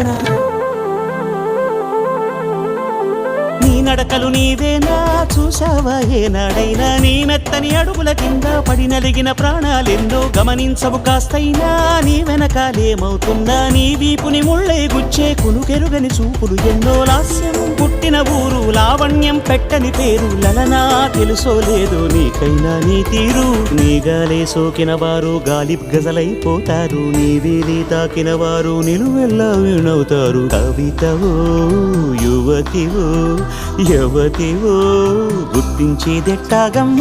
ఎక్కడ నీ నడకలు నీవేనా చూసావా ఏనాడైనా నీ మెత్తని అడుగుల కింద పడి నలిగిన ప్రాణాలెన్నో గమనించవు కాస్తైనా నీ వెనకాలేమవుతుందా నీ వీపుని ముళ్ళే గుచ్చే కునుకెరుగని చూపులు ఎన్నో లాస్యం పుట్టిన ఊరు లావణ్యం పెట్టని పేరు లలనా తెలుసో లేదో నీకైనా నీ తీరు నీ గాలే సోకిన వారు గాలి గజలైపోతారు నీ వేలి తాకిన వారు నిలువెల్లా వీణవుతారు కవితవో యువతివో యవతివో గుర్తించేదెట్టాగమ్మ